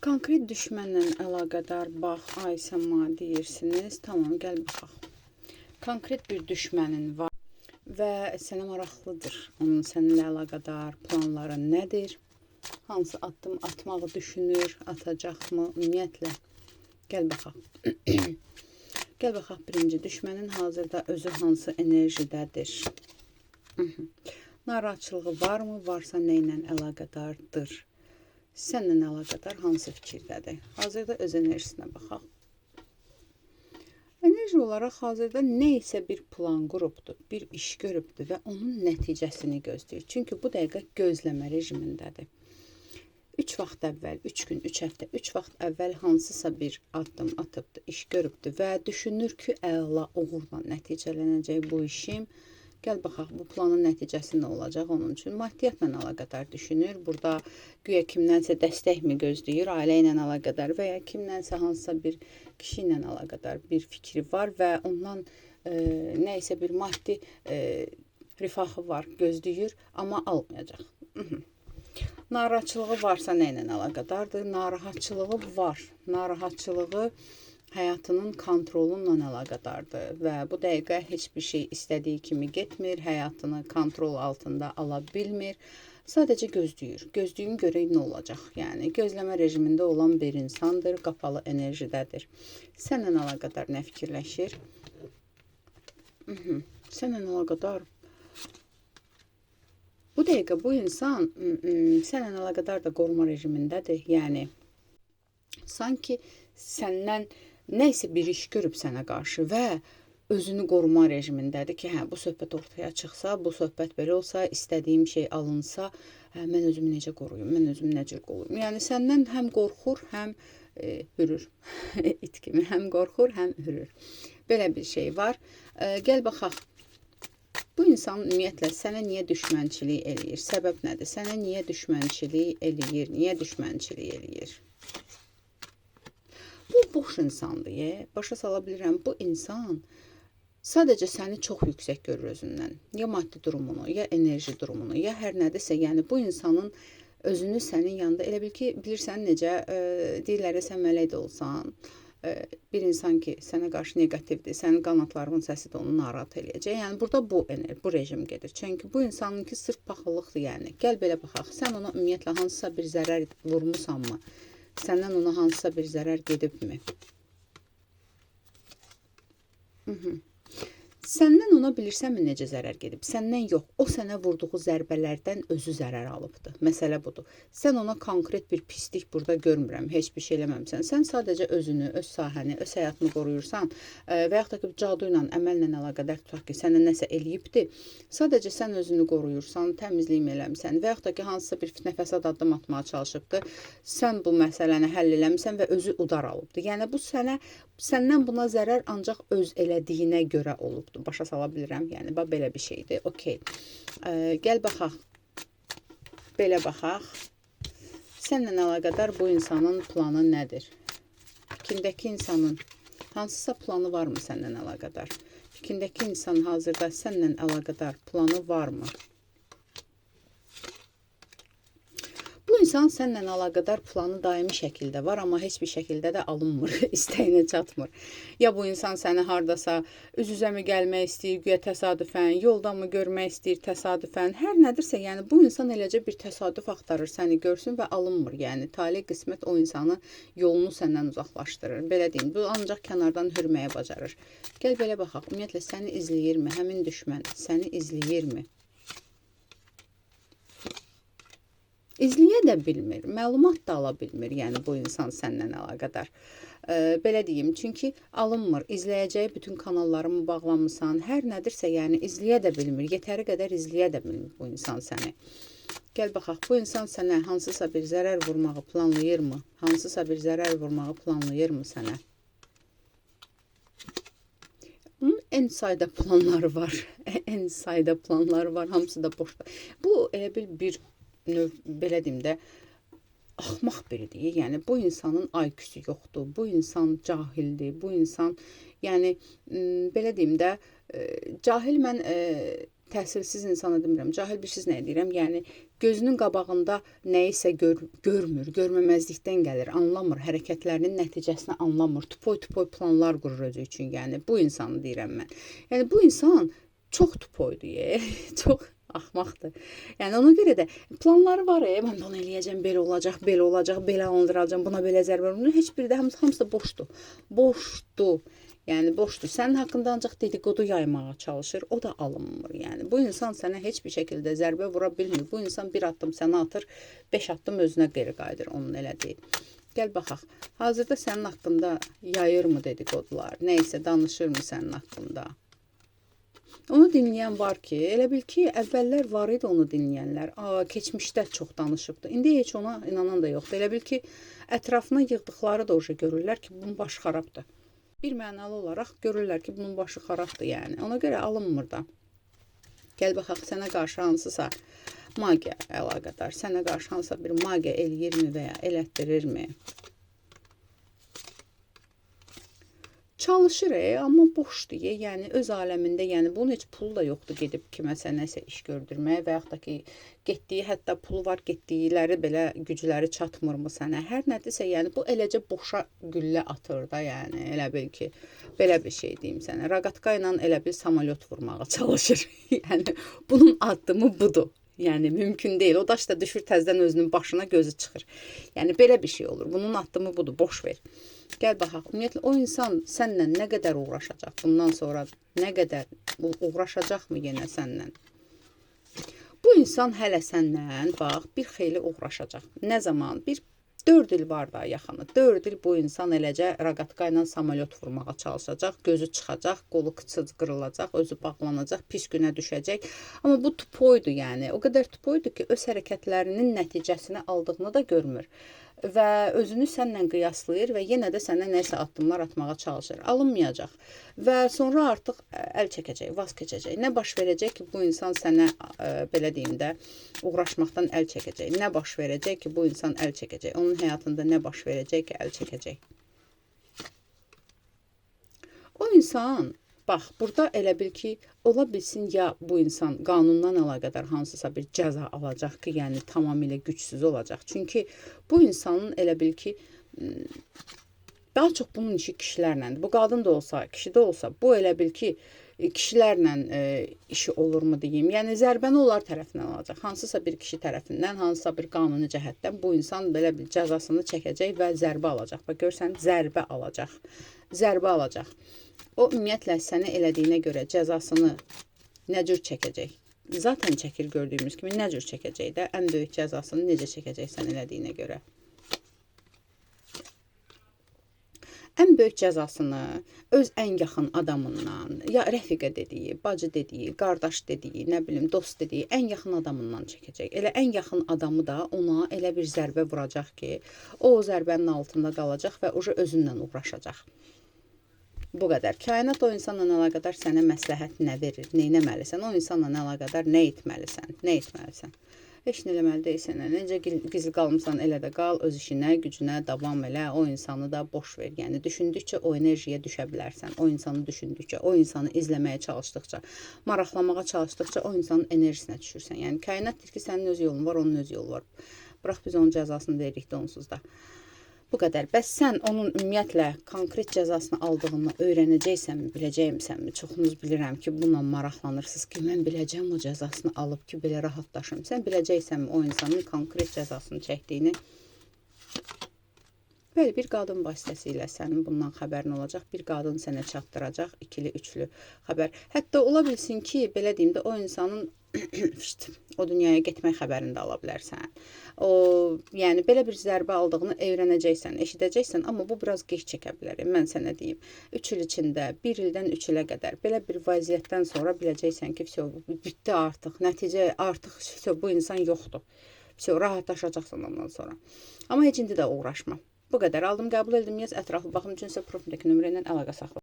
Konkret düşmənlə əlaqədar bax, ay Səma deyirsiniz. Tamam, gəl baxaq. Konkret bir düşmənin var və sənə maraqlıdır. Onun səninlə əlaqədar planları nədir? Hansı addım atmağı düşünür, atacaqmı? Ümumiyyətlə, gəl baxaq. Gəl baxaq, birinci düşmənin hazırda özü hansı enerjidədir? Narahatçılığı varmı? Varsa nə ilə əlaqədardır? Səninlə əlaqədar hansı fikirdədir? Hazırda öz enerjisinə baxaq. Enerji olaraq hazırda nə isə bir plan qurubdur, bir iş görübdür və onun nəticəsini gözləyir. Çünki bu dəqiqə gözləmə rejimindədir. 3 vaxt əvvəl, 3 gün, 3 həftə, 3 vaxt əvvəl hansısa bir addım atıbdır, iş görübdür və düşünür ki, əla uğurla nəticələnəcək bu işim. Gəl baxaq, bu planın nəticəsi nə olacaq onun üçün? Maddiyyatla əlaqədar düşünür. Burada güya kimdənsə dəstək mi gözləyir, ailə ilə əlaqədar və ya kimdənsə hansısa bir kişi ilə əlaqədar bir fikri var və ondan nə isə bir maddi rifahı var, gözləyir, amma almayacaq. Narahatçılığı varsa nə ilə əlaqədardır? Narahatçılığı var. Narahatçılığı həyatının kontrolunla əlaqədardır və bu dəqiqə heç bir şey istədiyi kimi getmir, həyatını kontrol altında ala bilmir. Sadəcə gözləyir. Gözləyim görək nə olacaq. Yəni, gözləmə rejimində olan bir insandır, qapalı enerjidədir. Səndən əlaqədar nə fikirləşir? Səndən əlaqədar. Bu dəqiqə bu insan səndən əlaqədar da qoruma rejimindədir. Yəni, sanki səndən nə isə bir iş görüb sənə qarşı və özünü qoruma rejimindədir ki, hə, bu söhbət ortaya çıxsa, bu söhbət belə olsa, istədiyim şey alınsa, hə, mən özümü necə qoruyum, mən özümü necə qoruyum. Yəni, səndən həm qorxur, həm hürür. İt kimi həm qorxur, həm hürür. Belə bir şey var. Gəl baxaq. Bu insan ümumiyyətlə sənə niyə düşmənçilik eləyir? Səbəb nədir? Sənə niyə düşmənçilik eləyir? Niyə düşmənçilik eləyir? Bu boş insandır. Başa sala bilirəm. Bu insan sadəcə səni çox yüksək görür özündən. Ya maddi durumunu, ya enerji durumunu, ya hər nədirsə. Yəni bu insanın özünü sənin yanında elə bil ki, bilirsən necə deyirlər, sən mələk də olsan, bir insan ki, sənə qarşı negativdir, sənin qanatlarının səsi də onu narahat eləyəcək. Yəni burada bu rejim gedir. Çünki bu insanınki sırf paxıllıqdır. Yəni gəl belə baxaq. Sən ona ümumiyyətlə hansısa bir zərər vurmusanmı? Səndən ona hansısa bir zərər gedibmi? Səndən ona bilirsənmi necə zərər gedib? Səndən yox, o sənə vurduğu zərbələrdən özü zərər alıbdır. Məsələ budur. Sən ona konkret bir pislik burada görmürəm, heç bir şey eləməmsən. Sən sadəcə özünü, öz sahəni, öz həyatını qoruyursan və yaxud da ki, cadu ilə, əməllə əlaqədar tutaq ki, sənə nəsə eləyibdir. Sadəcə sən özünü qoruyursan, təmizliyim eləmsən və yaxud da ki, hansısa bir fitnə fəsad addım atmağa çalışıbdır. Sən bu məsələni həll eləmişsən və özü udar alıbdır. Yəni bu səndən buna zərər ancaq öz elədiyinə görə olubdur. Başa sala bilirəm. Yəni, belə bir şeydir. Okey. Gəl baxaq. Belə baxaq. Səndən əlaqədar bu insanın planı nədir? Fikrindəki insanın hansısa planı varmı səndən əlaqədar? Fikrindəki insan hazırda səndən əlaqədar planı varmı? Bu insan səndən əlaqədar planı daimi şəkildə var, amma heç bir şəkildə də alınmır, istəyinə çatmır. Ya bu insan səni hardasa üz-üzə mi gəlmək istəyir, güya təsadüfən, yolda mı görmək istəyir təsadüfən, hər nədirsə, yəni bu insan eləcə bir təsadüf axtarır səni görsün və alınmır. Yəni talih qismət o insanı yolunu səndən uzaqlaşdırır. Belə deyim, bu ancaq kənardan hürməyə bacarır. Gəl belə baxaq, ümumiyyətlə səni izləyirmi, həmin düşmən səni izləyirmi? İzləyə də bilmir, məlumat da ala bilmir, yəni bu insan səndən əlaqədar. Belə deyim, çünki alınmır, izləyəcəyi bütün kanallarımı bağlamısan, hər nədirsə, yəni izləyə də bilmir, yetəri qədər izləyə də bilmir bu insan səni. Gəl baxaq, bu insan sənə hansısa bir zərər vurmağı planlayırmı? Hansısa bir zərər vurmağı planlayırmı sənə? Bunun en sayda planları var, en sayda planları var, hamısı da boşda. Bu elə bir belə deyim də, axmaq biridir. Yəni, bu insanın IQ-su yoxdur, bu insan cahildir, bu insan, yəni, belə deyim də, cahil mən təsirsiz insana demirəm, cahil bir siz nə deyirəm? Yəni gözünün qabağında nə isə görmür, görməməzlikdən gəlir, anlamır, hərəkətlərinin nəticəsini anlamır, tupoy-tupoy planlar qurur özü üçün. Yəni bu insanı deyirəm mən. Yəni bu insan çox tupoydur, çox axmaqdır. Yəni ona görə də planları var, mən bunu eləyəcəm, belə olacaq, belə olacaq, belə alındıracağam, buna belə zərbə vuracağam. Heç biri də hamısı da boşdur. Boşdur. Yəni boşdur. Sənin haqqında ancaq dedikodu yaymağa çalışır. O da alınmır. Yəni bu insan sənə heç bir şəkildə zərbə vura bilmir. Bu insan bir addım sənə atır, 5 addım özünə geri qayıdır. Onun elədiyi. Gəl baxaq. Hazırda sənin haqqında yayırmı dedikodular? Nə isə danışırmı sənin haqqında? Onu dinləyən var ki, elə bil ki, əvvəllər var idi onu dinləyənlər. Keçmişdə çox danışıbdı. İndi heç ona inanan da yoxdur. Elə bil ki, ətrafına yığdıqları da görürlər ki, bunun başı xarabdır. Bir mənalı olaraq görürlər ki, bunun başı xarabdır, yəni. Ona görə alınmır da. Gəl baxaq, sənə qarşı hansısa magiya əlaqədar, sənə qarşı hansısa bir magiya eləyirmi və ya elətdirirmi? Çalışır, amma boşdur, yəni öz aləmində, yəni bunun heç pulu da yoxdur gedib kiməsə nəsə iş gördürməyə və yaxud da ki, getdiyi, hətta pulu var, getdiyiləri belə gücləri çatmırmı sənə? Hər nədirsə, yəni bu eləcə boşa güllə atır da, yəni elə bil ki, belə bir şey deyim sənə. Raqatka ilə elə bil samolyot vurmağa çalışır. Yəni bunun addımı budur. Yəni mümkün deyil. O daş da düşür təzədən özünün başına, gözü çıxır. Yəni belə bir şey olur. Bunun addımı budur. Boş ver. Gəl baxaq. Ümumiyyətlə o insan sənlə nə qədər uğraşacaq? Bundan sonra nə qədər uğraşacaqmı yenə sənlə? Bu insan hələ səndən bax bir xeyli uğraşacaq. Nə zaman? Bir 4 il var da yaxını. 4 il bu insan eləcə raqatka ilə samolyot vurmağa çalışacaq. Gözü çıxacaq, qolu qıçıc qırılacaq, özü bağlanacaq, pis günə düşəcək. Amma bu tupoydu yəni. O qədər tupoydu ki, öz hərəkətlərinin nəticəsini aldığını da görmür. Və özünü sənlə qiyaslayır və yenə də sənə nəsə addımlar atmağa çalışır. Alınmayacaq. Və sonra artıq əl çəkəcək, vaz keçəcək. Nə baş verəcək ki, bu insan sənə, belə deyim də, uğraşmaqdan əl çəkəcək. Nə baş verəcək ki, bu insan əl çəkəcək. Onun həyatında nə baş verəcək ki, əl çəkəcək. O insan, bax, burada elə bil ki, ola bilsin ya bu insan qanundan əlaqədar hansısa bir cəza alacaq ki, yəni tamamilə gücsüz olacaq. Çünki bu insanın elə bil ki, daha çox bunun işi kişilərləndir. Bu qadın da olsa, kişi də olsa, bu elə bil ki, kişilərlə işi olurmu deyim. Yəni zərbəni onlar tərəfindən alacaq. Hansısa bir kişi tərəfindən, hansısa bir qanuni cəhətdən bu insan belə bir cəzasını çəkəcək və zərbə alacaq. Bax görsən, zərbə alacaq. Zərbə alacaq. O ümumiyyətlə sənə elədiyinə görə cəzasını nə cür çəkəcək? Zaten çəkir gördüyümüz kimi, nə cür çəkəcək də? Ən böyük cəzasını necə çəkəcək sən elədiyinə görə? Ən böyük cəzasını öz ən yaxın adamından, ya rəfiqə dediyi, bacı dediyi, qardaş dediyi, nə bilim, dost dediyi, ən yaxın adamından çəkəcək. Elə ən yaxın adamı da ona elə bir zərbə vuracaq ki, o zərbənin altında qalacaq və özünlə uğraşacaq. Bu qədər. Kainat o insanla əlaqədar sənə məsləhət nə verir, nə etməlisən? O insanla əlaqədar nə etməlisən? Nə etməlisən? Heç nə eləməli deyilsən. Necə gizli qalmısan, elə də qal, öz işinə, gücünə davam elə. O insanı da boş ver. Yəni düşündükcə o enerjiyə düşə bilərsən. O insanı düşündükcə, o insanı izləməyə çalışdıqca, maraqlamağa çalışdıqca o insanın enerjisinə düşürsən. Yəni kainat deyir ki, sənin öz yolun var, onun öz yolu var. Bıraq biz onun cəzasını veririk də onsuz da. Bu qədər. Bəs sən onun ümumiyyətlə konkret cəzasını aldığını öyrənəcəksənmi, biləcəksənmi? Çoxunuz bilirəm ki, bununla maraqlanırsınız ki, mən biləcəm o cəzasını alıb ki, belə rahatlaşım. Sən biləcəksənmi o insanın konkret cəzasını çəkdiyini? Bəli, bir qadın vasitəsilə sənin bundan xəbərin olacaq. Bir qadın sənə çatdıracaq, ikili, üçlü xəbər. Hətta ola bilsin ki, belə deyim də, o insanın o dünyaya getmək xəbərini də ala bilərsən. Yəni belə bir zərbə aldığını öyrənəcəksən, eşidəcəksən, amma bu biraz gec çəkə bilər. Mən sənə deyim, 3 il içində, 1 ildən 3 ilə qədər belə bir vəziyyətdən sonra biləcəksən ki, bitdi artıq, nəticə artıq bu insan yoxdur. Rahatlaşacaqsan ondan sonra. Amma heç indi də uğraşma. Bu qədər aldım, qəbul edildim, ətraflı baxım üçün isə profildəki nömrə ilə əlaqə saxla.